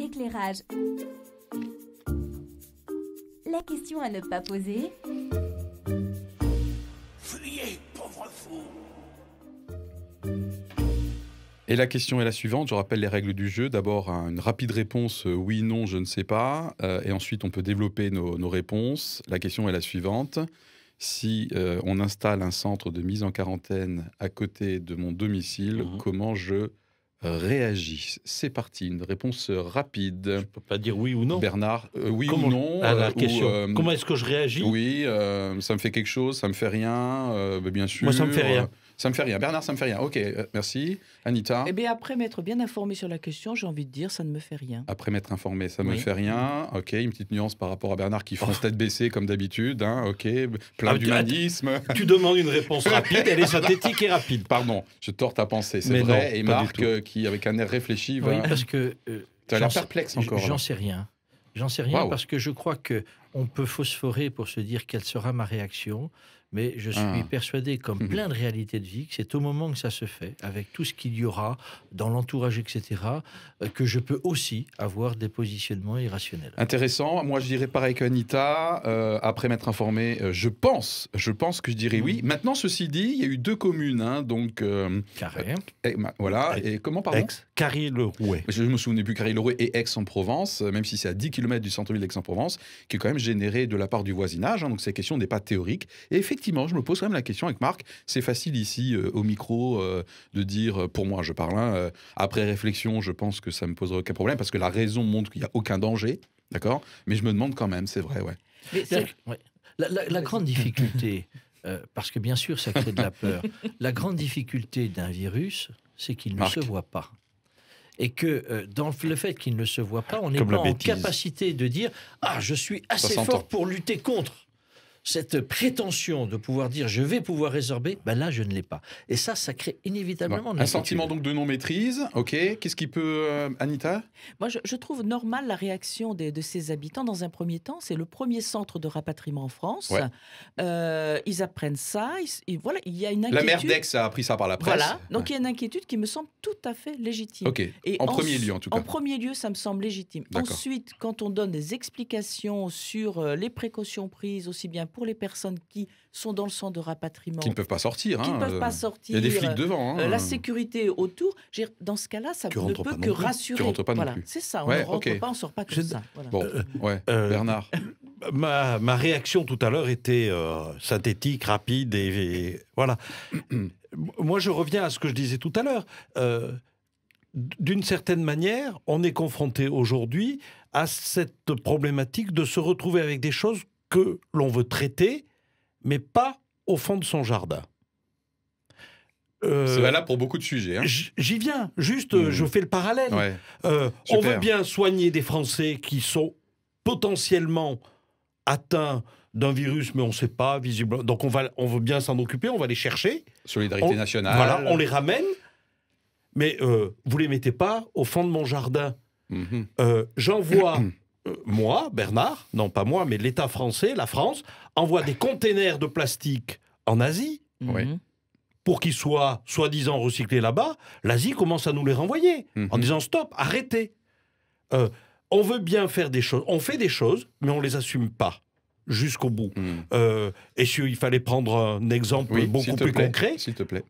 Éclairage. La question à ne pas poser. Fuyez, pauvre fou! Et la question est la suivante, je rappelle les règles du jeu. D'abord, une rapide réponse oui, non, je ne sais pas. Et ensuite, on peut développer nos réponses. La question est la suivante. Si on installe un centre de mise en quarantaine à côté de mon domicile, comment je réagis? C'est parti, une réponse rapide. Je ne peux pas dire oui ou non. Bernard, oui Comment ou non à la question. Comment est-ce que je réagis? Oui, ça me fait quelque chose, ça me fait rien, bien sûr. Moi, ça me fait rien. Ça me fait rien. Bernard, ça me fait rien. Ok, merci. Anita? Eh bien, après m'être bien informé sur la question, j'ai envie de dire, ça ne me fait rien. Après m'être informé, ça me fait rien. Ok, une petite nuance par rapport à Bernard qui fonce tête baissée comme d'habitude. Hein, ok, plein d'humanisme. Tu demandes une réponse rapide, elle est synthétique et rapide. Pardon, je tords ta pensée, c'est Mais vrai. non, et pas Marc, qui avec un air réfléchi, Oui, va... parce que... Tu as l'air perplexe encore. J'en sais rien. J'en sais rien Wow. parce que je crois qu'on peut phosphorer pour se dire quelle sera ma réaction. Mais je suis persuadé, comme plein de réalités de vie, que c'est au moment que ça se fait, avec tout ce qu'il y aura dans l'entourage, etc., que je peux aussi avoir des positionnements irrationnels. Intéressant. Moi, je dirais pareil qu'Anita. Après m'être informé, je pense que je dirais oui. Maintenant, ceci dit, il y a eu 2 communes, hein, donc... Carré. Voilà. Et comment, pardon? Aix, Carry-le-Rouet. Je ne me souvenais plus, Carry-le-Rouet et Aix-en-Provence, même si c'est à 10 km du centre-ville d'Aix-en-Provence, qui est quand même généré de la part du voisinage. Hein, donc, cette question n'est pas théorique. Et effectivement, je me pose quand même la question avec Marc. C'est facile ici, au micro, de dire, pour moi, je parle, hein, après réflexion, je pense que ça ne me poserait aucun problème, parce que la raison montre qu'il n'y a aucun danger, d'accord? Mais je me demande quand même, c'est vrai, ouais. Mais La grande difficulté, parce que bien sûr, ça crée de la peur, la grande difficulté d'un virus, c'est qu'il ne se voit pas. Et que dans le fait qu'il ne se voit pas, on n'est pas en capacité de dire « Ah, je suis assez fort pour lutter contre ». Cette prétention de pouvoir dire je vais pouvoir résorber, ben là je ne l'ai pas. Et ça crée inévitablement un sentiment donc de non-maîtrise. Ok, qu'est-ce qui peut, Anita? Moi, je trouve normal la réaction de ces habitants. Dans un premier temps, c'est le premier centre de rapatriement en France. Ouais. Ils apprennent ça. Voilà, il y a une inquiétude. La maire d'Aix a appris ça par la presse. Voilà, donc il y a une inquiétude qui me semble tout à fait légitime. Ok, et en premier lieu en tout cas. En premier lieu, ça me semble légitime. Ensuite, quand on donne des explications sur les précautions prises, aussi bien pour les personnes qui sont dans le centre de rapatriement... Qui ne peuvent pas sortir. Qui ne peuvent pas sortir. Il y a des flics devant. La sécurité autour. Dans ce cas-là, ça ne peut que rassurer. Tu rentres pas non plus. C'est ça, on ne rentre pas, on ne sort pas comme ça. Voilà. Bon, Bernard. Ma réaction tout à l'heure était synthétique, rapide et voilà. Moi, je reviens à ce que je disais tout à l'heure. D'une certaine manière, on est confronté aujourd'hui à cette problématique de se retrouver avec des choses que l'on veut traiter, mais pas au fond de son jardin. C'est valable pour beaucoup de sujets. Hein. J'y viens, juste je fais le parallèle. Ouais. On veut bien soigner des Français qui sont potentiellement atteints d'un virus, mais on ne sait pas, visiblement. Donc on veut bien s'en occuper, on va les chercher. Solidarité nationale. Voilà, on les ramène, mais vous ne les mettez pas au fond de mon jardin. J'envoie... moi, Bernard, non pas moi, mais l'État français, la France, envoie des containers de plastique en Asie pour qu'ils soient soi-disant recyclés là-bas. L'Asie commence à nous les renvoyer en disant stop, arrêtez. On veut bien faire des choses, on fait des choses, mais on ne les assume pas jusqu'au bout. Et si il fallait prendre un exemple beaucoup plus concret, s'il te plaît.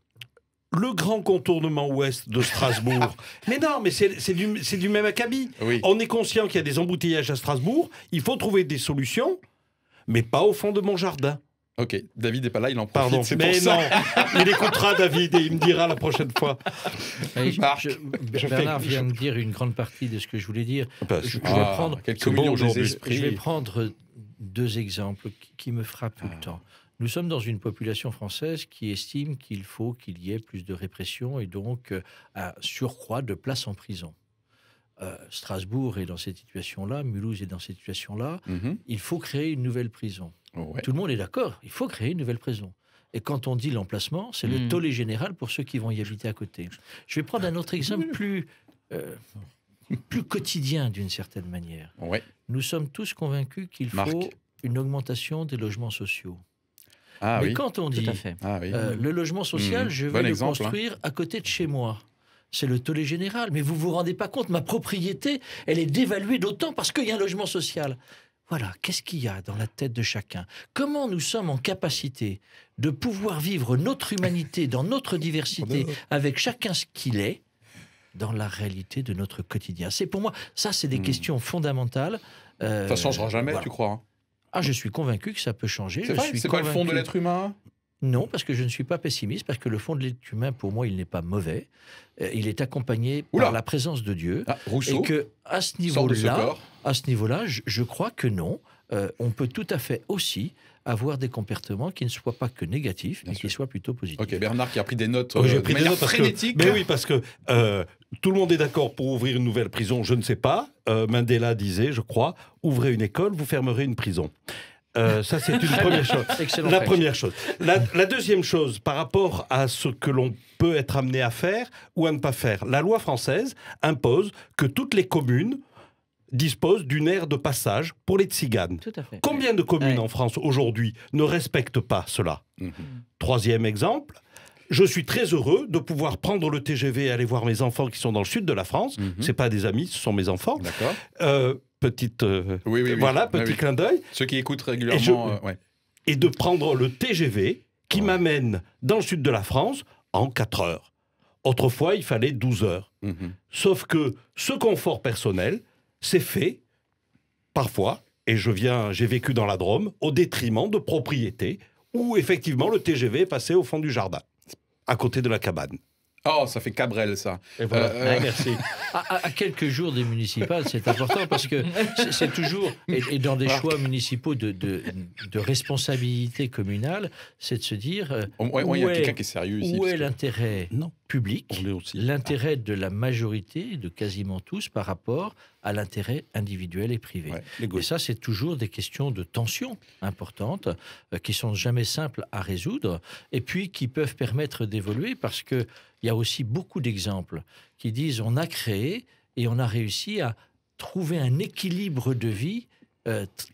Le grand contournement ouest de Strasbourg. Mais non, mais c'est du même acabit. Oui. On est conscient qu'il y a des embouteillages à Strasbourg. Il faut trouver des solutions, mais pas au fond de mon jardin. Ok, David n'est pas là, il en profite. Pardon, mais non, il écoutera David et il me dira la prochaine fois. Bernard vient de dire une grande partie de ce que je voulais dire. Je vais prendre 2 exemples qui me frappent tout le temps. Nous sommes dans une population française qui estime qu'il faut qu'il y ait plus de répression et donc un surcroît de places en prison. Strasbourg est dans cette situation-là, Mulhouse est dans cette situation-là. Il faut créer une nouvelle prison. Tout le monde est d'accord, il faut créer une nouvelle prison. Et quand on dit l'emplacement, c'est le tollé général pour ceux qui vont y habiter à côté. Je vais prendre un autre exemple plus quotidien d'une certaine manière. Nous sommes tous convaincus qu'il faut une augmentation des logements sociaux. Mais quand on dit le logement social, je vais le construire à côté de chez moi. c'est le tollé général. Mais vous vous rendez pas compte, ma propriété, elle est dévaluée d'autant parce qu'il y a un logement social. Voilà, qu'est-ce qu'il y a dans la tête de chacun? Comment nous sommes en capacité de pouvoir vivre notre humanité dans notre diversité, avec chacun ce qu'il est, dans la réalité de notre quotidien? C'est pour moi, ça c'est des questions fondamentales. Ça ne changera jamais, tu crois, hein? Ah, je suis convaincu que ça peut changer. C'est pas le fond de l'être humain? Non, parce que je ne suis pas pessimiste, parce que le fond de l'être humain, pour moi, il n'est pas mauvais. Il est accompagné par la présence de Dieu. Rousseau, et que à ce niveau-là, je crois que non. On peut tout à fait aussi avoir des comportements qui ne soient pas que négatifs, mais qui soient plutôt positifs. Ok, Bernard qui a pris des notes j'ai pris des notes frénétiques. Mais oui, parce que tout le monde est d'accord pour ouvrir une nouvelle prison, je ne sais pas. Mandela disait, je crois, ouvrez une école, vous fermerez une prison. Ça, c'est une première chose. Première chose. La deuxième chose, par rapport à ce que l'on peut être amené à faire ou à ne pas faire, la loi française impose que toutes les communes disposent d'une aire de passage pour les tziganes. Tout à fait. Combien de communes en France aujourd'hui ne respectent pas cela? Troisième exemple, je suis très heureux de pouvoir prendre le TGV et aller voir mes enfants qui sont dans le sud de la France. C'est pas des amis, ce sont mes enfants. D'accord. Petit clin d'œil. Ceux qui écoutent régulièrement. Et de prendre le TGV qui m'amène dans le sud de la France en 4 heures. Autrefois, il fallait 12 heures. Sauf que ce confort personnel, c'est fait, parfois, et j'ai vécu dans la Drôme, au détriment de propriétés où, effectivement, le TGV est passé au fond du jardin, à côté de la cabane. Oh, ça fait Cabrel, ça. Et voilà. Merci. À quelques jours des municipales, c'est important parce que c'est toujours, et dans des choix municipaux de responsabilité communale, c'est de se dire il y a quelqu'un qui est sérieux ici. Où est l'intérêt public, l'intérêt de la majorité, de quasiment tous, par rapport à l'intérêt individuel et privé. Et ça, c'est toujours des questions de tension importantes qui sont jamais simples à résoudre et puis qui peuvent permettre d'évoluer parce que il y a aussi beaucoup d'exemples qui disent on a créé et on a réussi à trouver un équilibre de vie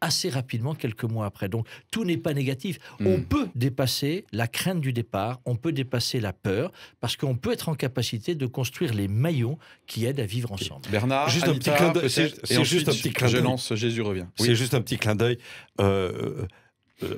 assez rapidement quelques mois après. Donc tout n'est pas négatif. On peut dépasser la crainte du départ, on peut dépasser la peur, parce qu'on peut être en capacité de construire les maillons qui aident à vivre ensemble. Bernard, juste un petit clin d'œil. C'est juste un petit clin d'œil. Je lance Jésus revient. C'est juste un petit clin d'œil.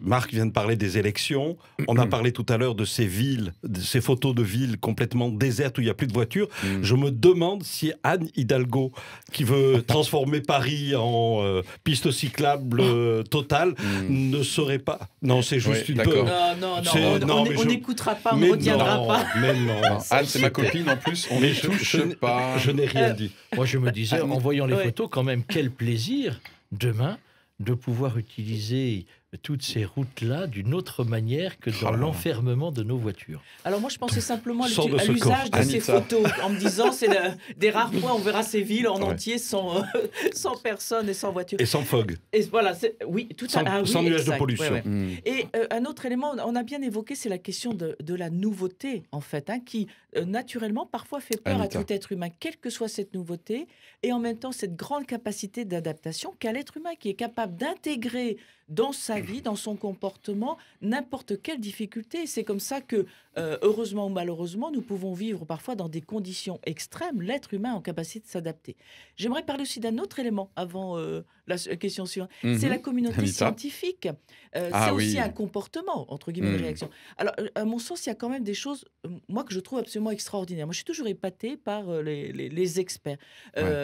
Marc vient de parler des élections. On a parlé tout à l'heure de ces villes, de ces photos de villes complètement désertes où il n'y a plus de voitures. Je me demande si Anne Hidalgo, qui veut transformer Paris en piste cyclable totale, ne serait pas... Non, c'est juste une peur. Non, on n'écoutera pas, on ne retiendra pas. Mais non. Anne, c'est ma copine en plus. On ne touche pas. Je n'ai rien dit. Moi, je me disais, en voyant les photos, quand même, quel plaisir, demain, de pouvoir utiliser toutes ces routes-là d'une autre manière que dans l'enfermement de nos voitures. Alors moi, je pensais simplement à l'usage de ces photos, en me disant c'est des rares fois où on verra ces villes en entier sans personnes et sans voitures. Et sans fog. Et voilà, sans nuage de pollution. Et un autre élément, on a bien évoqué, c'est la question de la nouveauté, en fait, qui naturellement parfois fait peur à tout être humain, quelle que soit cette nouveauté, et en même temps cette grande capacité d'adaptation qu'a l'être humain, qui est capable d'intégrer dans sa vie, dans son comportement, n'importe quelle difficulté. C'est comme ça que, heureusement ou malheureusement, nous pouvons vivre parfois dans des conditions extrêmes, l'être humain en capacité de s'adapter. J'aimerais parler aussi d'un autre élément avant la question suivante. C'est la communauté scientifique. C'est aussi un comportement, entre guillemets, de réaction. Alors, à mon sens, il y a quand même des choses, moi, que je trouve absolument extraordinaires. Moi, je suis toujours épatée par les experts.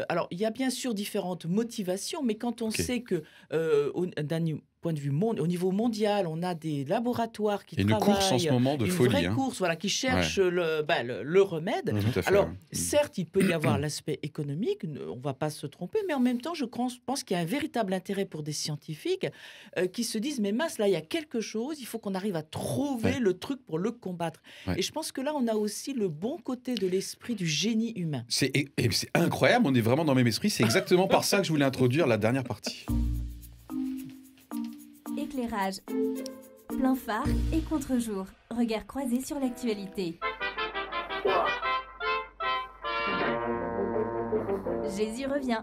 Alors, il y a bien sûr différentes motivations, mais quand on sait que d'un point de vue au niveau mondial, on a des laboratoires qui travaillent. Une course en ce moment de folie. Une vraie course, qui cherche le remède. Alors, certes, il peut y avoir l'aspect économique, on ne va pas se tromper, mais en même temps, je pense qu'il y a un véritable intérêt pour des scientifiques qui se disent, mais mince, là, il y a quelque chose, il faut qu'on arrive à trouver le truc pour le combattre. Et je pense que là, on a aussi le bon côté de l'esprit du génie humain. C'est incroyable, on est vraiment dans le même esprit. C'est exactement par ça que je voulais introduire la dernière partie. Éclairage, plein phare et contre-jour. Regard croisé sur l'actualité. Jésus revient.